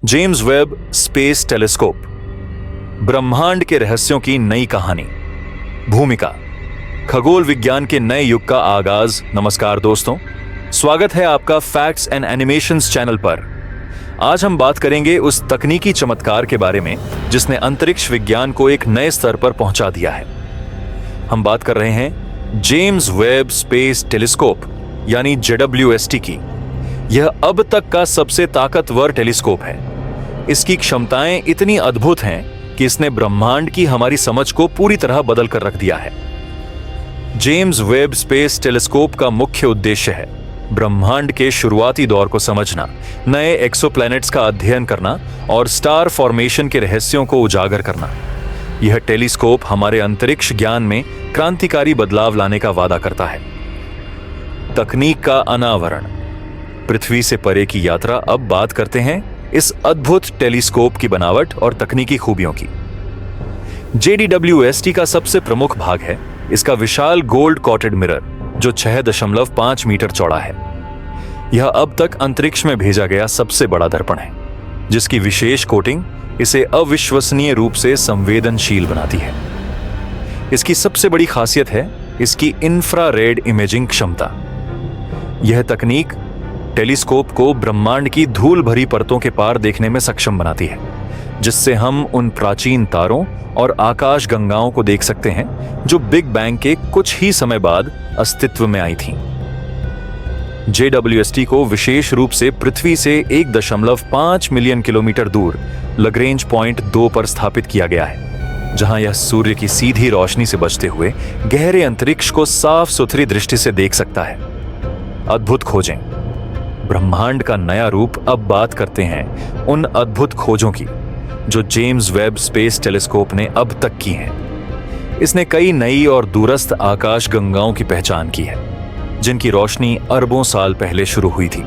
James Webb space telescope, ब्रह्मांड के रहस्यों की नई कहानी। भूमिका, खगोल विज्ञान के नए युग का आगाज। नमस्कार दोस्तों, स्वागत है आपका फैक्ट्स एंड एनिमेशंस चैनल पर। आज हम बात करेंगे उस तकनीकी चमत्कार के बारे में जिसने अंतरिक्ष विज्ञान को एक नए स्तर पर पहुंचा दिया है। हम बात कर रहे हैं जेम्स वेब स्पेस टेलीस्कोप यानी JWST की। यह अब तक का सबसे ताकतवर टेलीस्कोप है। इसकी क्षमताएं इतनी अद्भुत हैं कि इसने ब्रह्मांड की हमारी समझ को पूरी तरह बदल कर रख दिया है। जेम्स वेब स्पेस टेलीस्कोप का मुख्य उद्देश्य है ब्रह्मांड के शुरुआती दौर को समझना, नए एक्सोप्लैनेट्स का अध्ययन करना और स्टार फॉर्मेशन के रहस्यों को उजागर करना। यह टेलीस्कोप हमारे अंतरिक्ष ज्ञान में क्रांतिकारी बदलाव लाने का वादा करता है। तकनीक का अनावरण, पृथ्वी से परे की यात्रा। अब बात करते हैं इस अद्भुत टेलीस्कोप की बनावट और तकनीकी खूबियों की। JWST का सबसे प्रमुख भाग है इसका विशाल गोल्ड कॉटेड मिरर, जो 6.5 मीटर चौड़ा है। यह अब तक अंतरिक्ष में भेजा गया सबसे बड़ा दर्पण है, जिसकी विशेष कोटिंग इसे अविश्वसनीय रूप से संवेदनशील बनाती है। इसकी सबसे बड़ी खासियत है इसकी इंफ्रारेड इमेजिंग क्षमता। यह तकनीक टेलीस्कोप को ब्रह्मांड की धूल भरी परतों के पार देखने में सक्षम बनाती है, जिससे हम उन प्राचीन तारों और आकाश गंगाओं को देख सकते हैं जो बिग बैंग के कुछ ही समय बाद अस्तित्व में आई थीं। JWST को विशेष रूप से पृथ्वी से 1.5 मिलियन किलोमीटर दूर लग्रेंज पॉइंट 2 पर स्थापित किया गया है, जहां यह सूर्य की सीधी रोशनी से बचते हुए गहरे अंतरिक्ष को साफ सुथरी दृष्टि से देख सकता है। अद्भुत खोजें, ब्रह्मांड का नया रूप। अब बात करते हैं उन अद्भुत खोजों की जो जेम्स वेब स्पेस टेलीस्कोप ने अब तक की हैं। इसने कई नई और दूरस्थ आकाश गंगाओं की पहचान की है, जिनकी रोशनी अरबों साल पहले शुरू हुई थी।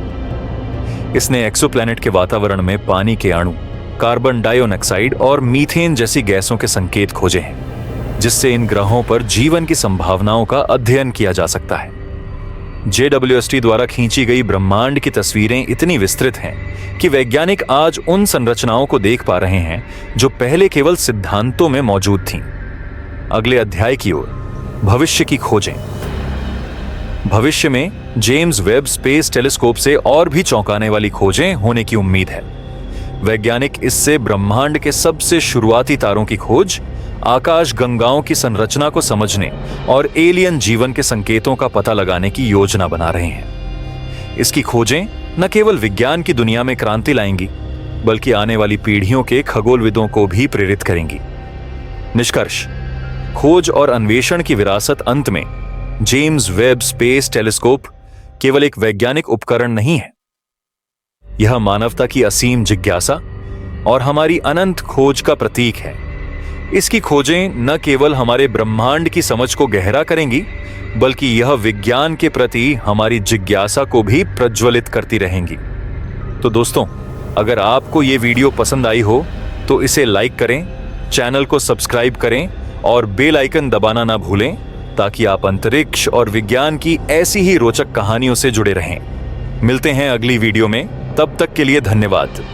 इसने एक्सोप्लैनेट के वातावरण में पानी के अणु, कार्बन डाइऑक्साइड और मीथेन जैसी गैसों के संकेत खोजे हैं, जिससे इन ग्रहों पर जीवन की संभावनाओं का अध्ययन किया जा सकता है। JWST द्वारा खींची गई ब्रह्मांड की तस्वीरें इतनी विस्तृत हैं कि वैज्ञानिक आज उन संरचनाओं को देख पा रहे हैं जो पहले केवल सिद्धांतों में मौजूद थीं। अगले अध्याय की ओर, भविष्य की खोजें। भविष्य में जेम्स वेब स्पेस टेलीस्कोप से और भी चौंकाने वाली खोजें होने की उम्मीद है। वैज्ञानिक इससे ब्रह्मांड के सबसे शुरुआती तारों की खोज, आकाश गंगाओं की संरचना को समझने और एलियन जीवन के संकेतों का पता लगाने की योजना बना रहे हैं। इसकी खोजें न केवल विज्ञान की दुनिया में क्रांति लाएंगी, बल्कि आने वाली पीढ़ियों के खगोलविदों को भी प्रेरित करेंगी। निष्कर्ष, खोज और अन्वेषण की विरासत अंत में जेम्स वेब स्पेस टेलीस्कोप केवल एक वैज्ञानिक उपकरण नहीं है। यह मानवता की असीम जिज्ञासा और हमारी अनंत खोज का प्रतीक है। इसकी खोजें न केवल हमारे ब्रह्मांड की समझ को गहरा करेंगी, बल्कि यह विज्ञान के प्रति हमारी जिज्ञासा को भी प्रज्वलित करती रहेंगी। तो दोस्तों, अगर आपको ये वीडियो पसंद आई हो तो इसे लाइक करें, चैनल को सब्सक्राइब करें और बेल आइकन दबाना ना भूलें, ताकि आप अंतरिक्ष और विज्ञान की ऐसी ही रोचक कहानियों से जुड़े रहें। मिलते हैं अगली वीडियो में, तब तक के लिए धन्यवाद।